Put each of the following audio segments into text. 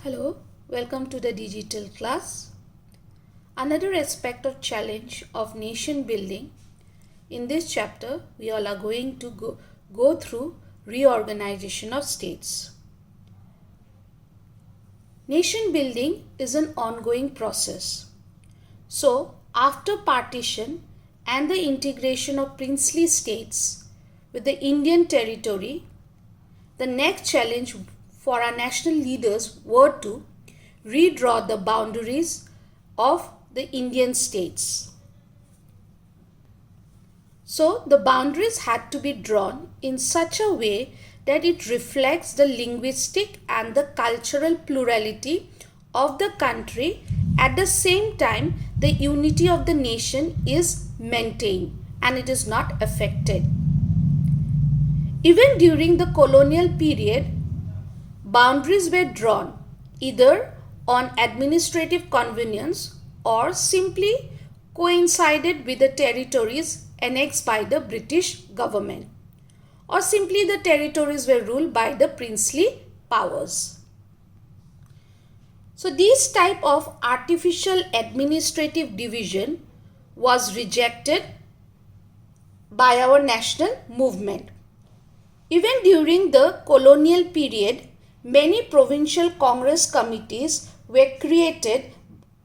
Hello, welcome to the digital class. Another aspect of challenge of nation building. In this chapter, we all are going to go through reorganization of states. Nation building is an ongoing process. So, after partition and the integration of princely states with the Indian territory, the next challenge for our national leaders were to redraw the boundaries of the Indian states. So the boundaries had to be drawn in such a way that it reflects the linguistic and the cultural plurality of the country. At the same time, the unity of the nation is maintained and it is not affected. Even during the colonial period, boundaries were drawn either on administrative convenience or simply coincided with the territories annexed by the British government, or simply the territories were ruled by the princely powers. So this type of artificial administrative division was rejected by our national movement. Even during the colonial period, many provincial Congress committees were created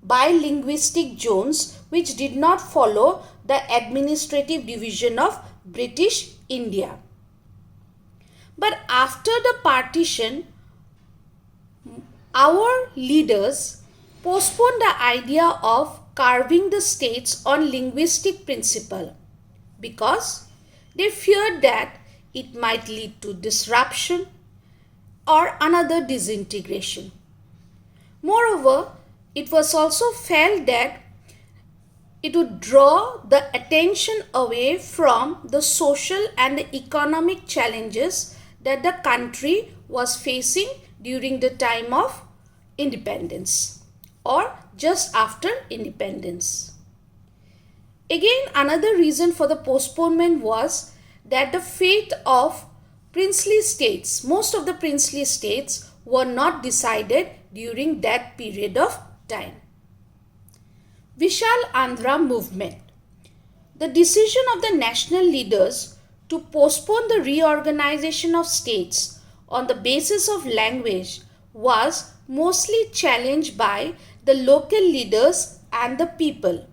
by linguistic zones which did not follow the administrative division of British India. But after the partition, our leaders postponed the idea of carving the states on linguistic principle because they feared that it might lead to disruption or another disintegration. Moreover, it was also felt that it would draw the attention away from the social and the economic challenges that the country was facing during the time of independence or just after independence. Again, another reason for the postponement was that the fate of princely states, most of the princely states were not decided during that period of time. Vishal Andhra movement. The decision of the national leaders to postpone the reorganization of states on the basis of language was mostly challenged by the local leaders and the people.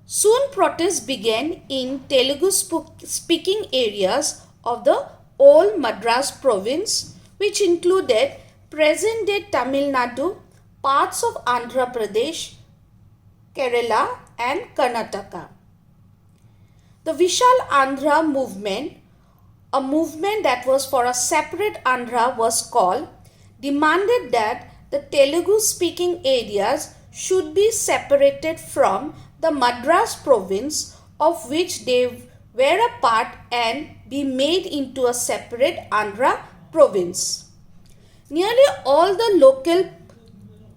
Soon protests began in Telugu speaking areas of the old Madras province, which included present-day Tamil Nadu, parts of Andhra Pradesh, Kerala and Karnataka. The Vishal Andhra movement, a movement that was for a separate Andhra was called, demanded that the Telugu speaking areas should be separated from the Madras province of which they were a part and be made into a separate Andhra province. Nearly all the local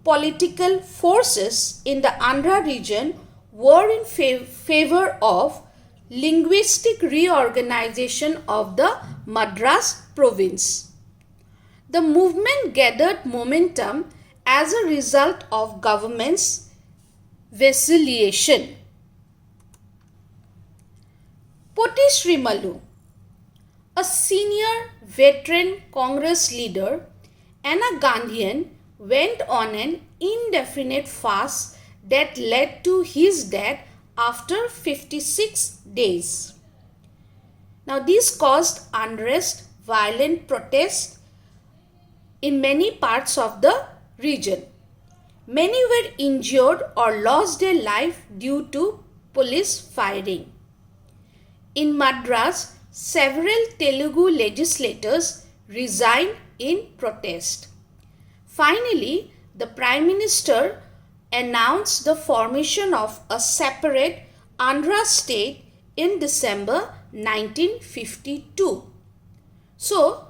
political forces in the Andhra region were in favor of linguistic reorganization of the Madras province. The movement gathered momentum as a result of government's vacillation. Poti Srimalu, a senior veteran Congress leader and a Gandhian, went on an indefinite fast that led to his death after 56 days. Now, this caused unrest, violent protests in many parts of the region. Many were injured or lost their life due to police firing. In Madras, several Telugu legislators resigned in protest. Finally, the Prime Minister announced the formation of a separate Andhra state in December 1952. So,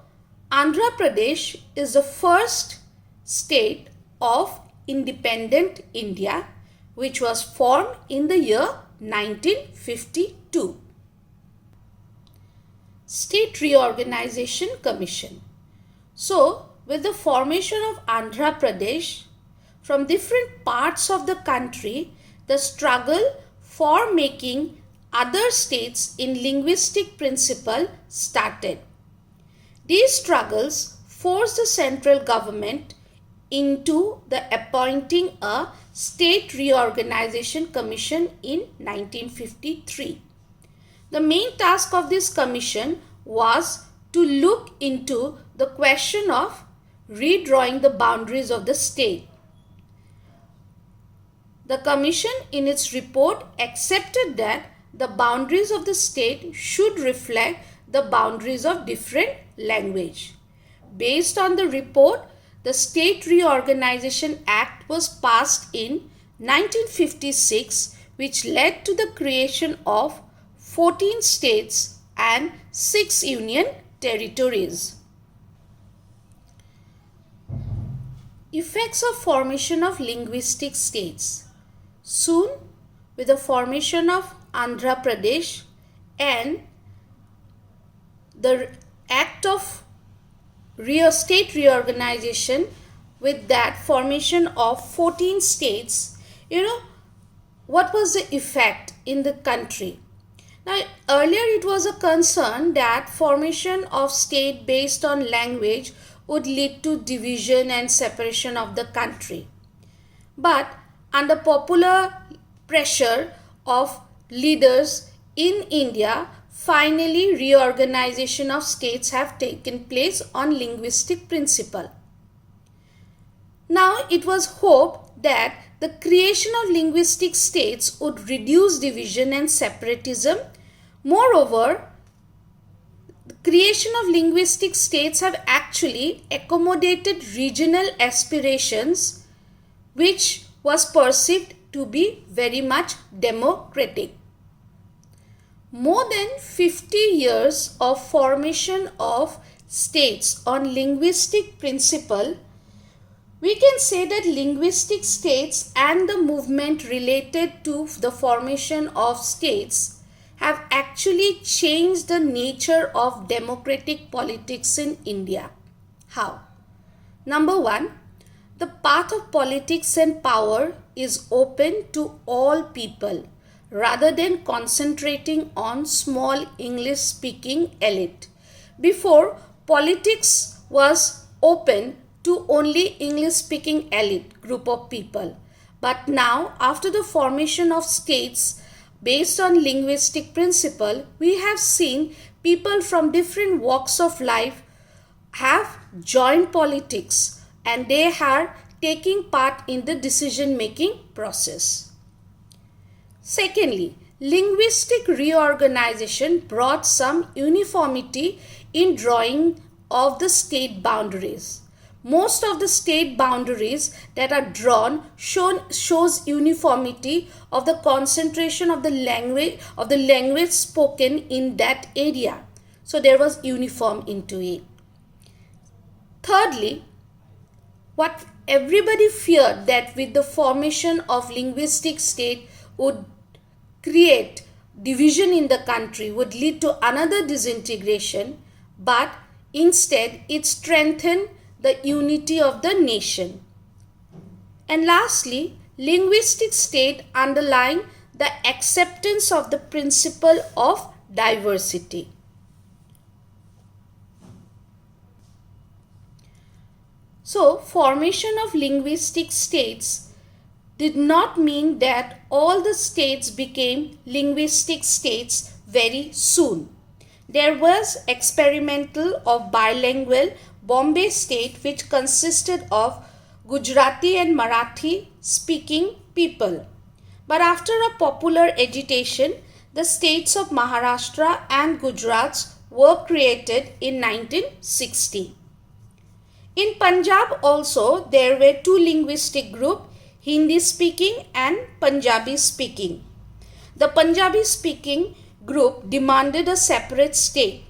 Andhra Pradesh is the first state of independent India which was formed in the year 1952. State Reorganization Commission. So, with the formation of Andhra Pradesh, from different parts of the country, the struggle for making other states in linguistic principle started. These struggles forced the central government into the appointing a State Reorganization Commission in 1953. The main task of this commission was to look into the question of redrawing the boundaries of the state. The commission in its report accepted that the boundaries of the state should reflect the boundaries of different language. Based on the report, the State Reorganization Act was passed in 1956, which led to the creation of 14 states and 6 union territories. Effects of formation of linguistic states. Soon, with the formation of Andhra Pradesh and the act of state reorganization, with that formation of 14 states, what was the effect in the country? Now, earlier it was a concern that formation of state based on language would lead to division and separation of the country. But under popular pressure of leaders in India, finally reorganization of states have taken place on linguistic principle. Now it was hoped that the creation of linguistic states would reduce division and separatism. Moreover, the creation of linguistic states have actually accommodated regional aspirations, which was perceived to be very much democratic. More than 50 years of formation of states on linguistic principle, we can say that linguistic states and the movement related to the formation of states have actually changed the nature of democratic politics in India. How? Number one, the path of politics and power is open to all people rather than concentrating on small English-speaking elite. Before, politics was open to only English-speaking elite group of people. But now, after the formation of states based on linguistic principle, we have seen people from different walks of life have joined politics and they are taking part in the decision-making process. Secondly, linguistic reorganization brought some uniformity in drawing of the state boundaries. Most of the state boundaries that are drawn shows uniformity of the concentration of the language spoken in that area. So there was uniform into it. Thirdly, what everybody feared that with the formation of linguistic state would create division in the country, would lead to another disintegration, but instead it strengthened the unity of the nation. And lastly, linguistic state underlying the acceptance of the principle of diversity. So, formation of linguistic states did not mean that all the states became linguistic states very soon. There was experimental of bilingual Bombay state which consisted of Gujarati and Marathi speaking people. But after a popular agitation, the states of Maharashtra and Gujarat were created in 1960. In Punjab also there were two linguistic groups, Hindi speaking and Punjabi speaking. The Punjabi speaking group demanded a separate state,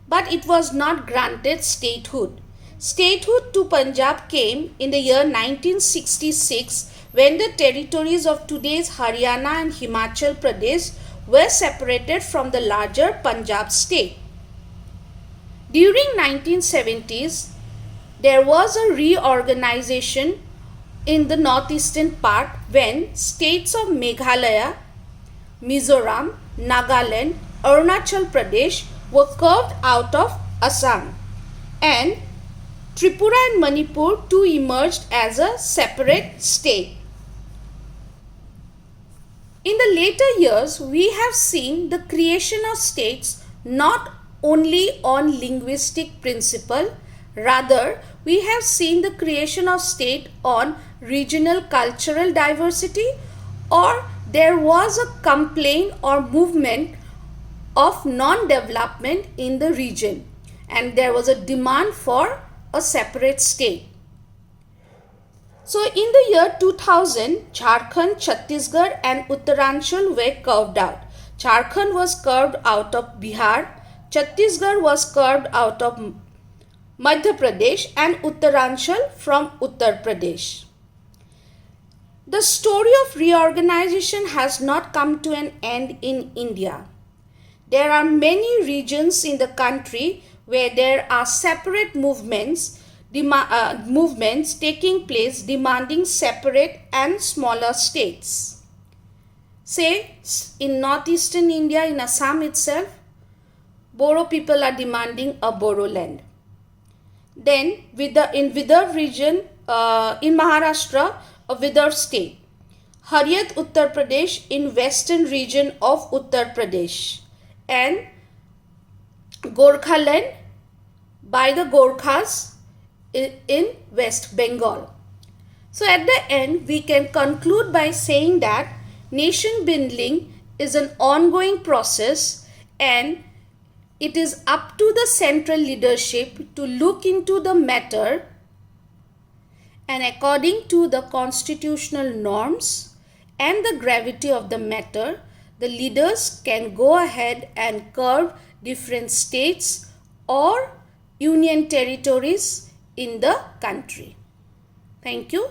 but it was not granted statehood. Statehood to Punjab came in the year 1966 when the territories of today's Haryana and Himachal Pradesh were separated from the larger Punjab state. During 1970s, there was a reorganization in the northeastern part when states of Meghalaya, Mizoram, Nagaland, Arunachal Pradesh were carved out of Assam, and Tripura and Manipur too emerged as a separate state. In the later years, we have seen the creation of states not only on linguistic principle, rather we have seen the creation of state on regional cultural diversity, or there was a complaint or movement of non-development in the region and there was a demand for a separate state. So in the year 2000, Jharkhand, Chhattisgarh and Uttaranchal were carved out. Jharkhand was carved out of Bihar, Chhattisgarh was carved out of Madhya Pradesh and Uttaranchal from Uttar Pradesh. The story of reorganization has not come to an end in India. There are many regions in the country where there are separate movements taking place demanding separate and smaller states. Say in northeastern India, in Assam itself, Bodo people are demanding a Bodo land. Then in Vidarbha region, in Maharashtra, a Vidarbha state. Haryat Uttar Pradesh in western region of Uttar Pradesh, and Gorkhaland by the Gorkhas in West Bengal. So at the end, we can conclude by saying that nation building is an ongoing process and it is up to the central leadership to look into the matter, and according to the constitutional norms and the gravity of the matter, the leaders can go ahead and carve different states or union territories in the country. Thank you.